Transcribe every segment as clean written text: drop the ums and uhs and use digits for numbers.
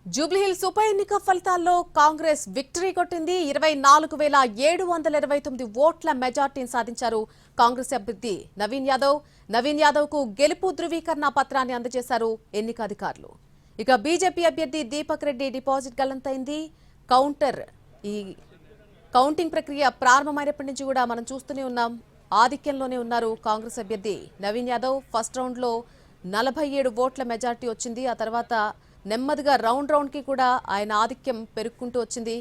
జూబ్లీహిల్స్ ఉప ఎన్నిక ఫలితాల్లో కాంగ్రెస్ విక్టరీ కొట్టింది. 24,729 ఓట్ల మెజార్టీని సాధించారు కాంగ్రెస్ అభ్యర్థి నవీన్ యాదవ్ కు గెలుపు ధృవీకరణ పత్రాన్ని అందజేశారు ఎన్నిక అధికారులు. ఇక బీజేపీ అభ్యర్థి దీపక్ రెడ్డి డిపాజిట్ గల్లంతైంది. కౌంటింగ్ ప్రక్రియ ప్రారంభమైనప్పటి నుంచి కూడా మనం చూస్తూనే ఉన్నాం. ఆధిక్యంలోనే ఉన్నారు కాంగ్రెస్ అభ్యర్థి నవీన్ యాదవ్. ఫస్ట్ రౌండ్ లో 47 ఓట్ల మెజార్టీ వచ్చింది. ఆ తర్వాత నెమ్మదిగా రౌండ్ కి కూడా ఆయన ఆధిక్యం పెరుగుకుంటూ వచ్చింది.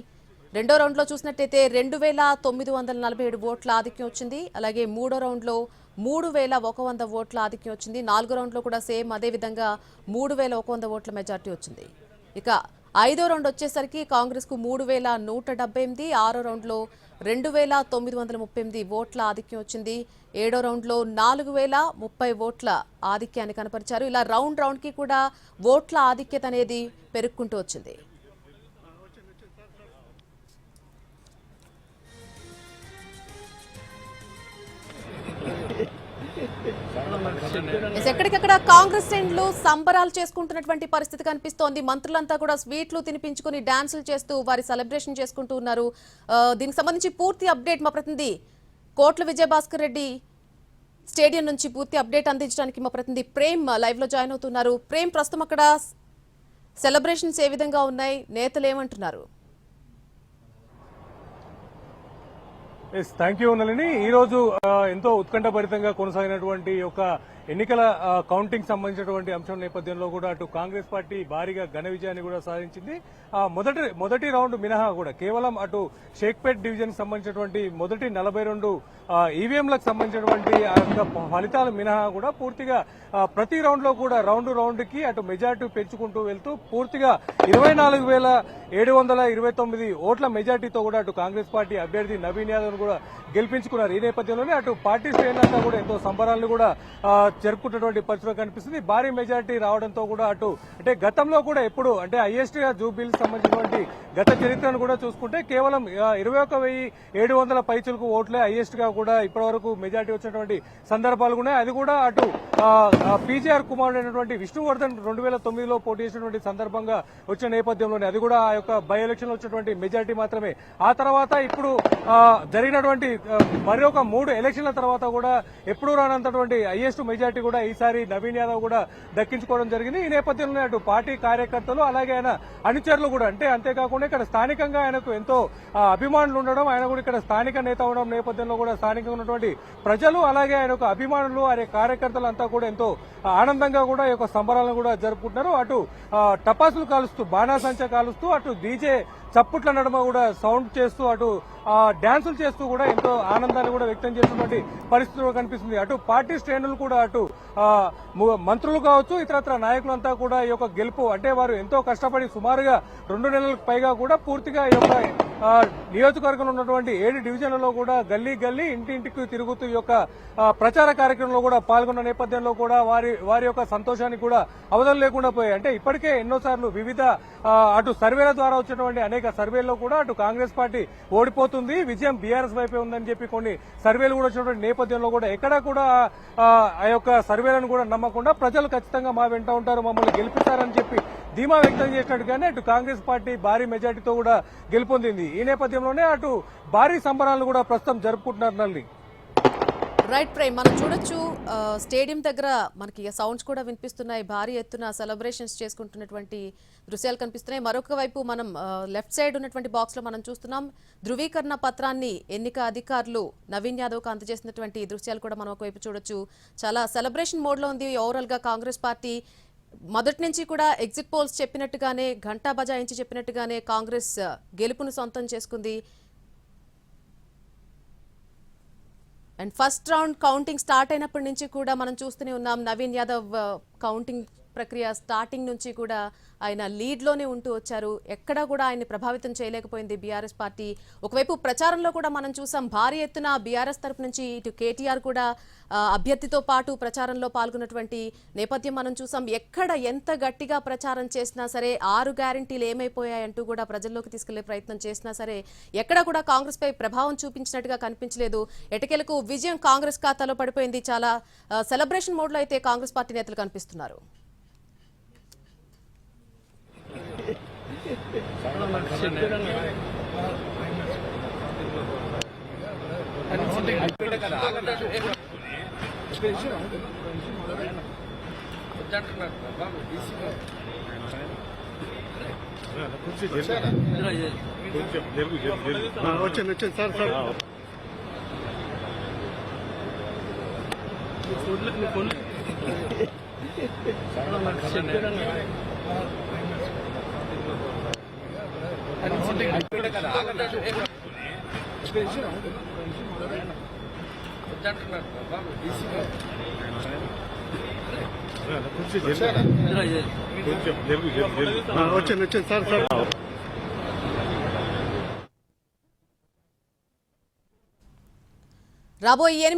రెండో రౌండ్ లో చూసినట్టయితే 2,947 ఓట్ల ఆధిక్యం వచ్చింది. అలాగే మూడో రౌండ్ లో 3,100 ఓట్ల ఆధిక్యం వచ్చింది. నాలుగో రౌండ్ లో కూడా సేమ్ అదే విధంగా 3,100 ఓట్ల మెజార్టీ వచ్చింది. ఇక ఐదో రౌండ్ వచ్చేసరికి కాంగ్రెస్ కు 3,178, ఆరో రౌండ్ లో 2,938 ఓట్ల ఆధిక్యం వచ్చింది. ఏడో రౌండ్ లో 4,030 ఓట్ల ఆధిక్యాన్ని కనపరిచారు. ఇలా రౌండ్ కి కూడా ఓట్ల ఆధిక్యత అనేది పెరుగుకుంటూ వచ్చింది. ఎక్కడికక్కడ కాంగ్రెస్ శ్రేణులు సంబరాలు చేసుకుంటున్నటువంటి పరిస్థితి కనిపిస్తోంది. మంత్రులంతా కూడా స్వీట్లు తినిపించుకుని డాన్సులు చేస్తూ వారి సెలబ్రేషన్ చేసుకుంటూ ఉన్నారు. దీనికి సంబంధించి పూర్తి అప్డేట్ మా ప్రతినిధి కోట్ల విజయభాస్కర్ రెడ్డి స్టేడియం నుంచి పూర్తి అప్డేట్ అందించడానికి మా ప్రతినిధి ప్రేమ్ లైవ్ లో జాయిన్ అవుతున్నారు. ప్రేమ్, ప్రస్తుతం అక్కడ సెలబ్రేషన్స్ ఏ విధంగా ఉన్నాయి, నేతలు ఏమంటున్నారు? Thank you Nalini. ఈ రోజు ఎంతో ఉత్కంఠభరితంగా కొనసాగినటువంటి ఒక ఎన్నికల కౌంటింగ్ సంబంధించినటువంటి అంశం నేపథ్యంలో కూడా అటు కాంగ్రెస్ పార్టీ భారీగా ఘన విజయాన్ని కూడా సాధించింది. మొదటి రౌండ్ మినహా కూడా కేవలం అటు షేక్పేట్ డివిజన్ సంబంధించినటువంటి మొదటి 42 ఈవీఎంలకు సంబంధించినటువంటి ఆ యొక్క ఫలితాలు మినహా కూడా పూర్తిగా ప్రతి రౌండ్ లో కూడా రౌండ్ కి అటు మెజార్టీ పెంచుకుంటూ వెళ్తూ పూర్తిగా 24,729 ఓట్ల మెజార్టీతో కూడా అటు కాంగ్రెస్ పార్టీ అభ్యర్థి నవీన్ యాదవ్ కూడా గెలిపించుకున్నారు. ఈ నేపథ్యంలోనే అటు పార్టీ శ్రేణులంతా కూడా ఎంతో సంబరాలను కూడా జరుపుకుంటున్నటువంటి పరిస్థితి కనిపిస్తుంది. భారీ మెజార్టీ రావడంతో కూడా అటు అంటే గతంలో కూడా ఎప్పుడు అంటే హైయెస్ట్ గా జూబ్లీహిల్స్ సంబంధించినటువంటి గత చరిత్రను కూడా చూసుకుంటే కేవలం 21,700 పైచులకు ఓట్లే హైయెస్ట్ గా కూడా ఇప్పటి వరకు మెజార్టీ వచ్చినటువంటి సందర్భాలు కూడా అది కూడా అటు పీజీఆర్ కుమారుడు అయినటువంటి విష్ణువర్ధన్ 2009లో పోటీ చేసినటువంటి సందర్భంగా వచ్చిన నేపథ్యంలోనే అది కూడా ఆ యొక్క బై ఎలక్షన్ లో వచ్చినటువంటి మెజార్టీ మాత్రమే. ఆ తర్వాత ఇప్పుడు జరిగినటువంటి మరి ఒక 3 ఎలక్షన్ల తర్వాత కూడా ఎప్పుడూ రానంతటువంటి హైయెస్ట్ మెజార్టీ కూడా ఈసారి నవీన్ యాదవ్ కూడా దక్కించుకోవడం జరిగింది. ఈ నేపథ్యంలో అటు పార్టీ కార్యకర్తలు అలాగే ఆయన అనుచరులు కూడా అంటే అంతేకాకుండా ఇక్కడ స్థానికంగా ఆయనకు ఎంతో అభిమానులు ఉండడం, ఆయన కూడా ఇక్కడ స్థానిక నేత ఉండడం నేపథ్యంలో కూడా స్థానికంగా ఉన్నటువంటి ప్రజలు అలాగే ఆయన యొక్క అభిమానులు ఆయన కార్యకర్తలు అంతా కూడా ఎంతో ఆనందంగా కూడా ఈ యొక్క సంబరాలను కూడా జరుపుకుంటున్నారు. అటు టపాసులు కాలుస్తూ బాణాసంచా కాలుస్తూ అటు డీజే చప్పుట్ల నడుమ కూడా సౌండ్ చేస్తూ అటు డాన్సులు చేస్తూ కూడా ఎంతో ఆనందాన్ని కూడా వ్యక్తం చేస్తున్నటువంటి పరిస్థితులు కనిపిస్తుంది. అటు పార్టీ శ్రేణులు కూడా అటు మంత్రులు కావచ్చు ఇతరత్ర నాయకులంతా కూడా ఈ యొక్క గెలుపు అంటే వారు ఎంతో కష్టపడి సుమారుగా 2 నెలలకు పైగా కూడా పూర్తిగా ఈ యొక్క నియోజకవర్గంలో ఉన్నటువంటి 7 డివిజన్లలో కూడా గల్లీ ఇంటింటికి తిరుగుతూ ఈ యొక్క ప్రచార కార్యక్రమంలో కూడా పాల్గొన్న నేపథ్యంలో కూడా వారి యొక్క సంతోషానికి కూడా అవధులు లేకుండా పోయాయి. అంటే ఇప్పటికే ఎన్నోసార్లు వివిధ అటు సర్వేల ద్వారా వచ్చినటువంటి అనేక సర్వేల్లో కూడా అటు కాంగ్రెస్ పార్టీ ఓడిపోతుంది, విజయం బీఆర్ఎస్ వైపే ఉందని చెప్పి కొన్ని సర్వేలు కూడా వచ్చినటువంటి నేపథ్యంలో కూడా ఎక్కడా కూడా ఆ యొక్క సర్వేలను కూడా నమ్మకుండా ప్రజలు ఖచ్చితంగా మా వెంట ఉంటారు, మమ్మల్ని గెలిపిస్తారని చెప్పి ధీమా వ్యక్తం చేసినట్టుగానే అటు కాంగ్రెస్ పార్టీ భారీ మెజార్టీతో కూడా గెలుపొందింది. ఈ నేపథ్యంలోనే అటు భారీ సంబరాలను కూడా ప్రస్తుతం జరుపుకుంటున్నారు. నల్లి రైట్ ప్రేమ్, మనం చూడొచ్చు స్టేడియం దగ్గర మనకి సౌండ్స్ కూడా వినిపిస్తున్నాయి. భారీ ఎత్తున సెలబ్రేషన్స్ చేసుకుంటున్నటువంటి దృశ్యాలు కనిపిస్తున్నాయి. మరొక వైపు మనం లెఫ్ట్ సైడ్ ఉన్నటువంటి బాక్స్ లో మనం చూస్తున్నాం ధృవీకరణ పత్రాన్ని ఎన్నిక అధికారులు నవీన్ యాదవ్ కు అందజేసినటువంటి దృశ్యాలు కూడా మనం ఒకవైపు చూడొచ్చు. చాలా సెలబ్రేషన్ మోడ్ లో ఉంది ఓవరాల్ గా కాంగ్రెస్ పార్టీ. మొదటి నుంచి కూడా ఎగ్జిట్ పోల్స్ చెప్పినట్టుగానే ఘంటా బజాయించి చెప్పినట్టుగానే కాంగ్రెస్ గెలుపును సొంతం చేసుకుంది. And first round counting start అయినప్పటి నుంచి కూడా మనం చూస్తూనే ఉన్నాం నవీన్ యాదవ్ కౌంటింగ్ ప్రక్రియ స్టార్టింగ్ నుంచి కూడా ఆయన లీడ్ లోనే ఉంటూ వచ్చారు. ఎక్కడా కూడా ఆయన్ని ప్రభావితం చేయలేకపోయింది బీఆర్ఎస్ పార్టీ. ఒకవైపు ప్రచారంలో కూడా మనం చూసాం భారీ ఎత్తున బీఆర్ఎస్ తరపు నుంచి ఇటు కేటీఆర్ కూడా అభ్యర్థితో పాటు ప్రచారంలో పాల్గొన్నటువంటి నేపథ్యం మనం చూసాం. ఎక్కడ ఎంత గట్టిగా ప్రచారం చేసినా సరే 6 గ్యారంటీలు ఏమైపోయాయంటూ కూడా ప్రజల్లోకి తీసుకెళ్లే ప్రయత్నం చేసినా సరే ఎక్కడ కూడా కాంగ్రెస్ పై ప్రభావం చూపించినట్టుగా కనిపించలేదు. ఎటకెలకు విజయం కాంగ్రెస్ ఖాతాలో పడిపోయింది. చాలా సెలబ్రేషన్ మోడ్ లో అయితే కాంగ్రెస్ పార్టీ నేతలు కనిపిస్తున్నారు. వచ్చండి సార్ సార్ వచ్చండి సార్ సార్ రాబోయే 8